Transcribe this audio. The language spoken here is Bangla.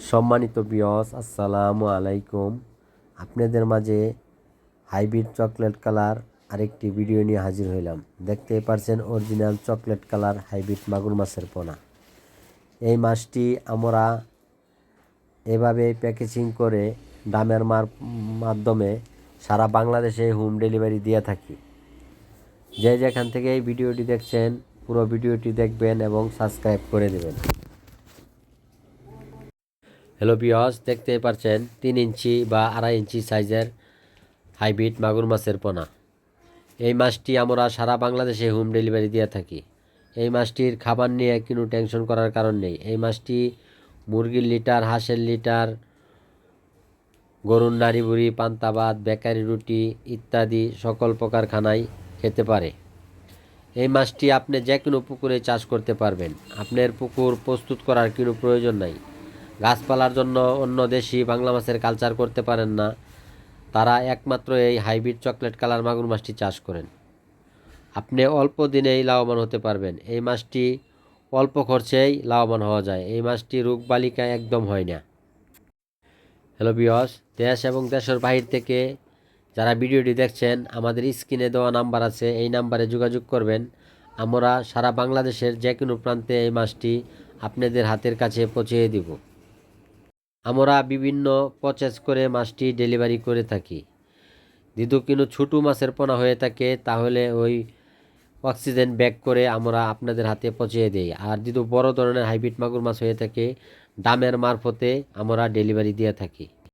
সম্মানিত ভিউয়ার্স, আসসালামু আলাইকুম। আপনাদের মাঝে হাইব্রিড চকলেট কালার আরেকটি ভিডিও নিয়ে হাজির হইলাম। দেখতেই পারছেন অরিজিনাল চকলেট কালার হাইব্রিড মাগুর মাছের পোনা। এই মাছটি আমরা এভাবে প্যাকেজিং করে ডামের মাধ্যমে সারা বাংলাদেশে হোম ডেলিভারি দিয়ে থাকি। যে যেখান থেকে এই ভিডিওটি দেখছেন পুরো ভিডিওটি দেখবেন এবং সাবস্ক্রাইব করে দেবেন। হ্যালো ভিউয়ার্স, দেখতেই পাচ্ছেন 3 ইঞ্চি বা 2.5 ইঞ্চি সাইজের হাইব্রিড মাগুর মাছের পোনা। এই মাছটি আমরা সারা বাংলাদেশে হোম ডেলিভারি দিয়ে থাকি। এই মাছটির খাবার নিয়ে কোনো টেনশন করার কারণ নেই। এই মাছটি মুরগির লিটার, হাঁসের লিটার, গরুর নাড়ি বুড়ি, পান্তা ভাত, বেকারি রুটি ইত্যাদি সকল প্রকার খানাই খেতে পারে। এই মাছটি আপনি যে কোনো পুকুরে চাষ করতে পারবেন। আপনার পুকুর প্রস্তুত করার কোনো প্রয়োজন নাই। গাছপালার জন্য অন্য দেশি বাংলা মাছের কালচার করতে পারেন না, তারা একমাত্র এই হাইব্রিড চকলেট কালার মাগুর মাছটি চাষ করেন। আপনি অল্প দিনেই লাভবান হতে পারবেন। এই মাছটি অল্প খরচেই লাভবান হওয়া যায়। এই মাছটি রোগবালিকা একদম হয় না। হ্যালো ভিউয়ার্স, দেশ এবং দেশের বাহির থেকে যারা ভিডিওটি দেখছেন, আমাদের স্ক্রিনে দেওয়া নাম্বার আছে, এই নাম্বারে যোগাযোগ করবেন। আমরা সারা বাংলাদেশের যে কোনো প্রান্তে এই মাছটি আপনাদের হাতের কাছে পৌঁছে দিব। আমরা বিভিন্ন প্রসেস করে মাছটি ডেলিভারি করে থাকি। যদি কোনো ছোটো মাছের পোনা হয়ে থাকে তাহলে ওই অক্সিজেন ব্যাগ করে আমরা আপনাদের হাতে পৌঁছে দিই। আর যদি বড় ধরনের হাইব্রিড মাগুর মাছ হয়ে থাকে ডামের মারফতে আমরা ডেলিভারি দিয়ে থাকি।